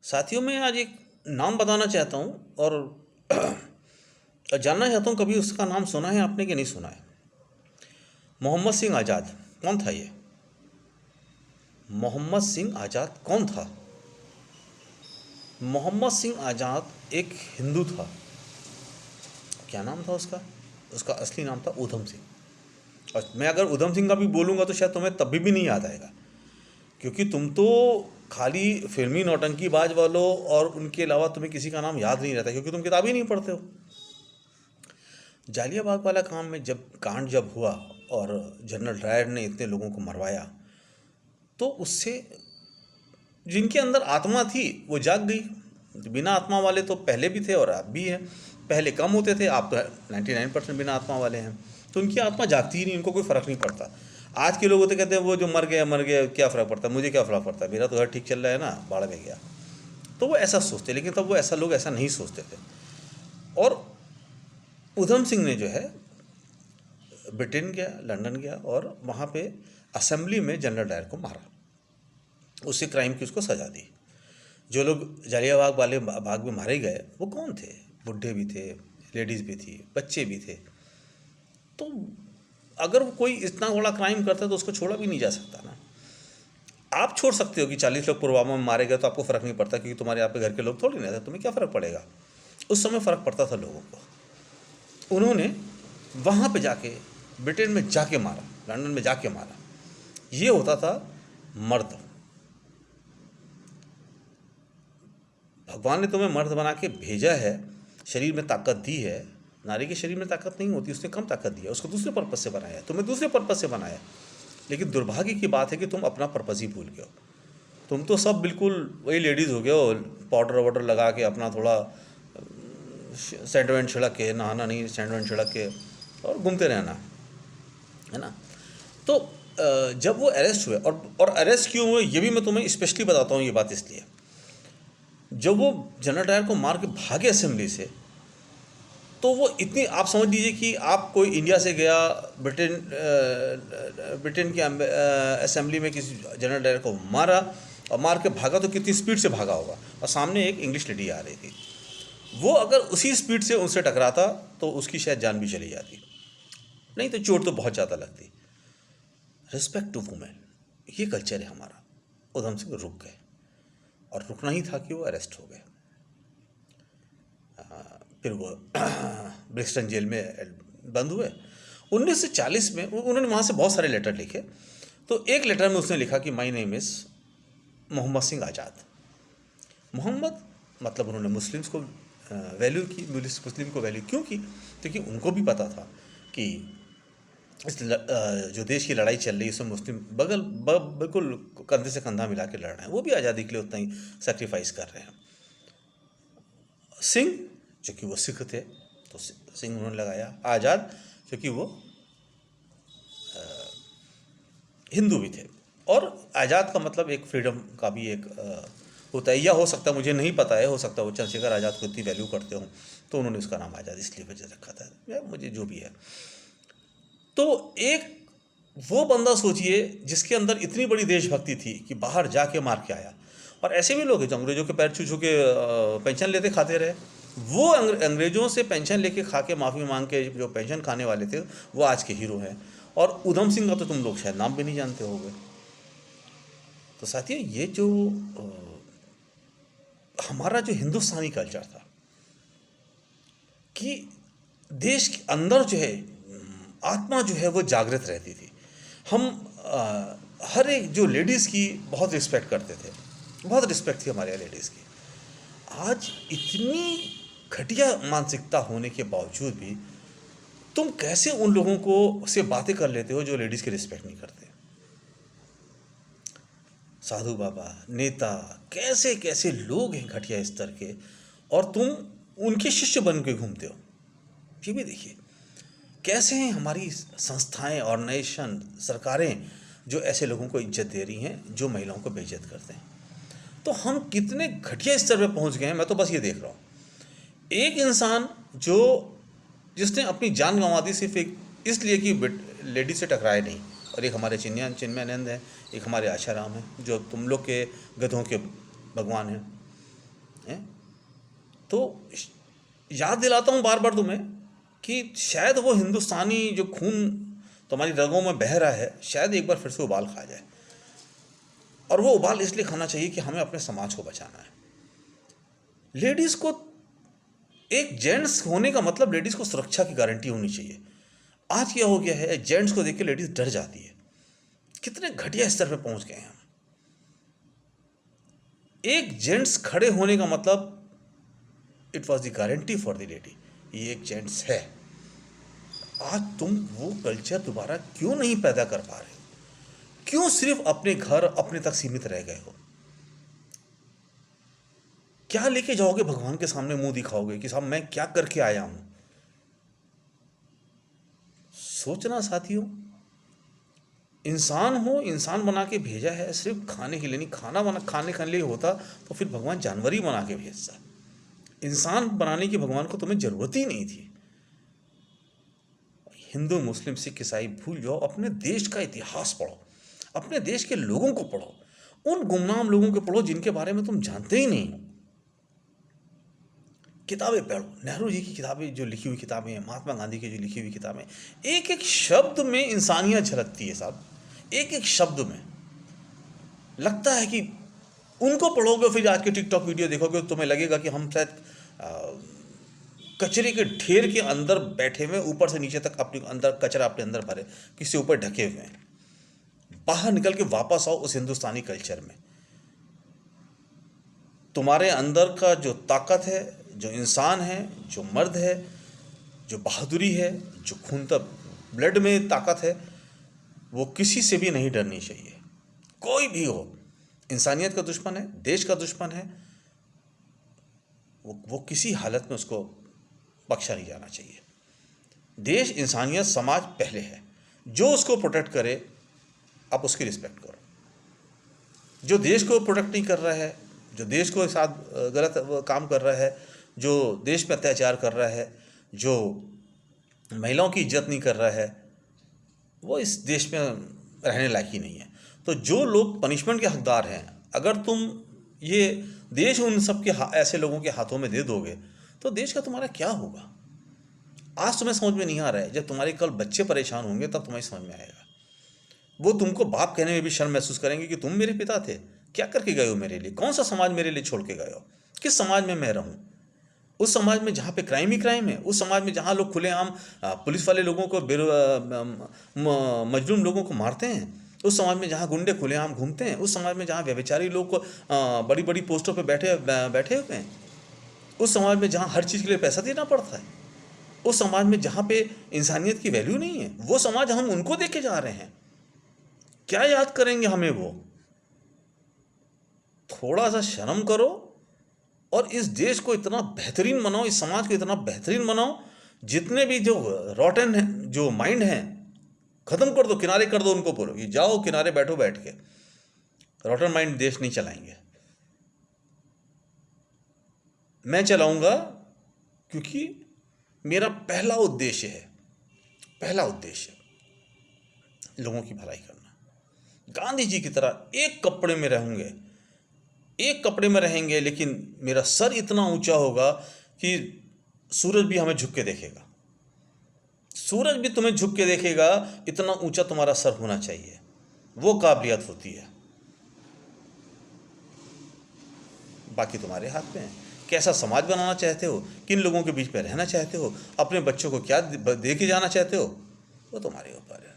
साथियों, मैं आज एक नाम बताना चाहता हूँ और जानना चाहता हूँ कभी उसका नाम सुना है आपने कि नहीं सुना है। मोहम्मद सिंह आज़ाद कौन था ये? मोहम्मद सिंह आज़ाद कौन था? मोहम्मद सिंह आज़ाद एक हिंदू था। क्या नाम था उसका? उसका असली नाम था ऊधम सिंह। और मैं अगर ऊधम सिंह का भी बोलूँगा तो शायद तुम्हें तभी भी नहीं याद आएगा, क्योंकि तुम तो खाली फिल्मी नौटंकीबाज वालों और उनके अलावा तुम्हें किसी का नाम याद नहीं रहता, क्योंकि तुम किताब ही नहीं पढ़ते हो। जालियाबाग वाला काम में जब हुआ और जनरल डायर ने इतने लोगों को मरवाया, तो उससे जिनके अंदर आत्मा थी वो जाग गई। बिना आत्मा वाले तो पहले भी थे और अब भी हैं। पहले कम होते थे, आप तो 99% बिना आत्मा वाले हैं। तो उनकी आत्मा जागती ही नहीं, उनको कोई फ़र्क नहीं पड़ता। आज के लोग होते कहते हैं वो जो मर गया क्या फ़र्क पड़ता है, मुझे क्या फ़र्क पड़ता है, मेरा तो घर ठीक चल रहा है ना, बाढ़ में गया। तो वो ऐसा सोचते, लेकिन तब वो ऐसा लोग ऐसा नहीं सोचते थे। और ऊधम सिंह ने जो है ब्रिटेन गया, लंदन गया और वहाँ पे असेंबली में जनरल डायर को मारा। उससे क्राइम की उसको सज़ा दी। जो लोग जालियाबाग वाले बाग में मारे गए वो कौन थे? बुढ़े भी थे, लेडीज़ भी थी, बच्चे भी थे। तो अगर वो कोई इतना बड़ा क्राइम करता है तो उसको छोड़ा भी नहीं जा सकता ना। आप छोड़ सकते हो कि 40 लोग पुलवामा में मारे गए तो आपको फ़र्क नहीं पड़ता, क्योंकि तुम्हारे यहाँ पे घर के लोग थोड़ी ना थे, तुम्हें क्या फ़र्क पड़ेगा। उस समय फ़र्क पड़ता था लोगों को। उन्होंने वहाँ पे जाके ब्रिटेन में जाके मारा, लंदन में जाके मारा। ये होता था मर्द। भगवान ने तुम्हें मर्द बना के भेजा है, शरीर में ताकत दी है। नारी के शरीर में ताकत नहीं होती, उसने कम ताकत दी है, उसको दूसरे पर्पज़ से बनाया है, तुम्हें दूसरे पर्पज़ से बनाया। लेकिन दुर्भाग्य की बात है कि तुम अपना पर्पज़ ही भूल गए हो। तुम तो सब बिल्कुल वही लेडीज़ हो गए हो, पाउडर वाउडर लगा के अपना थोड़ा सेंट वेंट छिड़क के, नहाना नहीं, सेंट वेंट छिड़क के और घूमते रहना, है ना। तो जब वो अरेस्ट हुए, और अरेस्ट क्यों हुए ये भी मैं तुम्हें स्पेशली बताता हूँ। ये बात इसलिए, जब वो जनरल डायर को मार के भागे असेंबली से, तो वो इतनी, आप समझ लीजिए कि आप कोई इंडिया से गया ब्रिटेन की असेंबली में किसी जनरल डायर को मारा और मार के भागा, तो कितनी स्पीड से भागा होगा। और सामने एक इंग्लिश लेडी आ रही थी, वो अगर उसी स्पीड से उनसे टकराता तो उसकी शायद जान भी चली जाती, नहीं तो चोट तो बहुत ज़्यादा लगती। रिस्पेक्ट टू वुमेन, ये कल्चर है हमारा। उधम सिंह रुक गए, और रुकना ही था कि वो अरेस्ट हो गए। फिर वो ब्रिक्सटन जेल में बंद हुए। 1940 में उन्होंने वहाँ से बहुत सारे लेटर लिखे। तो एक लेटर में उसने लिखा कि my name is Mohammed Singh Azad. Mohammed मतलब उन्होंने मुस्लिम्स को वैल्यू की, मुस्लिम को वैल्यू क्यों की? क्योंकि उनको भी पता था कि जो देश की लड़ाई चल रही है इसमें मुस्लिम बिल्कुल कंधे से कंधा मिला के लड़ रहे हैं, वो भी आज़ादी के लिए उतना ही सेक्रीफाइस कर रहे हैं। सिंह क्योंकि वो सिख थे तो सिंह उन्होंने लगाया। आज़ाद क्योंकि वो हिंदू भी थे। और आज़ाद का मतलब एक फ्रीडम का भी एक होता है, या हो सकता है, मुझे नहीं पता है, हो सकता है वो चंद्रशेखर आज़ाद को इतनी वैल्यू करते हों तो उन्होंने उसका नाम आज़ाद इसलिए वजह रखा था, या मुझे जो भी है। तो एक वो बंदा सोचिए जिसके अंदर इतनी बड़ी देशभक्ति थी कि बाहर जाके मार के आया। और ऐसे भी लोग हैं जो अंग्रेज़ों के पैर छू छू के पेंशन लेते खाते रहे। वो अंग्रेज़ों से पेंशन लेके खा के, माफ़ी मांग के जो पेंशन खाने वाले थे, वो आज के हीरो हैं। और ऊधम सिंह का तो तुम लोग शायद नाम भी नहीं जानते होंगे। तो साथियों, ये जो हमारा जो हिंदुस्तानी कल्चर था कि देश के अंदर जो है आत्मा जो है वो जागृत रहती थी। हम हर एक जो लेडीज़ की बहुत रिस्पेक्ट करते थे, बहुत रिस्पेक्ट थी हमारे यहाँ लेडीज़ की। आज इतनी घटिया मानसिकता होने के बावजूद भी तुम कैसे उन लोगों को से बातें कर लेते हो जो लेडीज़ की रिस्पेक्ट नहीं करते? साधु बाबा, नेता, कैसे कैसे लोग हैं घटिया स्तर के, और तुम उनके शिष्य बन के घूमते हो। ये भी देखिए कैसे हैं हमारी संस्थाएं, ऑर्गेनाइजेशन, सरकारें जो ऐसे लोगों को इज्जत दे रही हैं जो महिलाओं को बेइज्जत करते हैं। तो हम कितने घटिया स्तर पे पहुंच गए हैं, मैं तो बस ये देख रहा हूँ। एक इंसान जो जिसने अपनी जान गंवा दी सिर्फ एक इसलिए कि लेडी से टकराए नहीं। और एक हमारे चिन्मयानंद हैं, एक हमारे आशाराम हैं जो तुम लोग के गधों के भगवान हैं। हैं। तो याद दिलाता हूँ बार बार तुम्हें कि शायद वो हिंदुस्तानी जो खून तुम्हारी रगों में बह रहा है, शायद एक बार फिर से उबाल खा जाए। और वो उबाल इसलिए खाना चाहिए कि हमें अपने समाज को बचाना है। लेडीज़ को, एक जेंट्स होने का मतलब लेडीज़ को सुरक्षा की गारंटी होनी चाहिए। आज क्या हो गया है, जेंट्स को देख के लेडीज़ डर जाती है। कितने घटिया स्तर पे पहुंच गए हैं हम। एक जेंट्स खड़े होने का मतलब it was the guarantee for the lady, ये एक जेंट्स है। आज तुम वो कल्चर दोबारा क्यों नहीं पैदा कर पा रहे हो? क्यों सिर्फ अपने घर अपने तक सीमित रह गए हो? क्या लेके जाओगे भगवान के सामने, मुंह दिखाओगे कि साहब मैं क्या करके आया हूं? सोचना साथियों, इंसान हो, इंसान बना के भेजा है सिर्फ खाने के लिए नहीं। खाने के लिए होता तो फिर भगवान जानवर ही बना के भेजता। इंसान बनाने की भगवान को तुम्हें जरूरत ही नहीं थी। हिंदू मुस्लिम सिख ईसाई भूल जाओ, अपने देश का इतिहास पढ़ो, अपने देश के लोगों को पढ़ो, उन गुमनाम लोगों को पढ़ो जिनके बारे में तुम जानते ही नहीं हो। किताबें पढ़ो, नेहरू जी की किताबें, जो लिखी हुई किताबें हैं, महात्मा गांधी की जो लिखी हुई किताबें, एक एक शब्द में इंसानियत झलकती है साहब। एक एक शब्द में लगता है कि उनको पढ़ोगे, फिर आज के टिकटॉक वीडियो देखोगे तो तुम्हें लगेगा कि हम शायद कचरे के ढेर के अंदर बैठे हुए, ऊपर से नीचे तक अपने अंदर कचरा अपने अंदर भरे, किसी ऊपर ढके हुए हैं। बाहर निकल के वापस आओ उस हिंदुस्तानी कल्चर में। तुम्हारे अंदर का जो ताकत है, जो इंसान है, जो मर्द है, जो बहादुरी है, जो खून तक ब्लड में ताकत है, वो किसी से भी नहीं डरनी चाहिए। कोई भी हो, इंसानियत का दुश्मन है, देश का दुश्मन है, वो किसी हालत में उसको बख्शा नहीं जाना चाहिए। देश, इंसानियत, समाज पहले है। जो उसको प्रोटेक्ट करे आप उसकी रिस्पेक्ट करो। जो देश को प्रोटेक्ट नहीं कर रहा है, जो देश को साथ गलत काम कर रहा है, जो देश पे अत्याचार कर रहा है, जो महिलाओं की इज्जत नहीं कर रहा है, वो इस देश में रहने लायक ही नहीं है। तो जो लोग पनिशमेंट के हकदार हैं, अगर तुम ये देश उन सब के ऐसे लोगों के हाथों में दे दोगे तो देश का तुम्हारा क्या होगा? आज तुम्हें समझ में नहीं आ रहा है, जब तुम्हारे कल बच्चे परेशान होंगे तब तुम्हें समझ में आएगा। वो तुमको बाप कहने में भी शर्म महसूस करेंगे कि तुम मेरे पिता थे, क्या करके गए हो मेरे लिए, कौन सा समाज मेरे लिए छोड़ के गए हो, किस समाज में मैं रहूं? उस समाज में जहाँ पे क्राइम ही क्राइम है, उस समाज में जहाँ लोग खुलेआम पुलिस वाले लोगों को, मजलूम लोगों को मारते हैं, उस समाज में जहाँ गुंडे खुलेआम घूमते हैं, उस समाज में जहाँ व्यभिचारी लोग को बड़ी बड़ी पोस्टों पे बैठे हुए हैं, उस समाज में जहाँ हर चीज़ के लिए पैसा देना पड़ता है, उस समाज में जहाँ पे इंसानियत की वैल्यू नहीं है, वो समाज हम उनको देके जा रहे हैं। क्या याद करेंगे हमें वो? थोड़ा सा शर्म करो और इस देश को इतना बेहतरीन बनाओ, इस समाज को इतना बेहतरीन बनाओ, जितने भी जो रॉटन है, जो माइंड हैं, खत्म कर दो, किनारे कर दो उनको। बोलो कि जाओ किनारे बैठो, बैठ के। रॉटन माइंड देश नहीं चलाएंगे, मैं चलाऊंगा, क्योंकि मेरा पहला उद्देश्य है, पहला उद्देश्य लोगों की भलाई करना। गांधी जी की तरह एक कपड़े में रहूंगे, एक कपड़े में रहेंगे, लेकिन मेरा सर इतना ऊंचा होगा कि सूरज भी हमें झुक के देखेगा। सूरज भी तुम्हें झुक के देखेगा, इतना ऊंचा तुम्हारा सर होना चाहिए। वो काबिलियत होती है। बाकी तुम्हारे हाथ में है। कैसा समाज बनाना चाहते हो, किन लोगों के बीच में रहना चाहते हो, अपने बच्चों को क्या दे के जाना चाहते हो, वो तुम्हारे ऊपर है।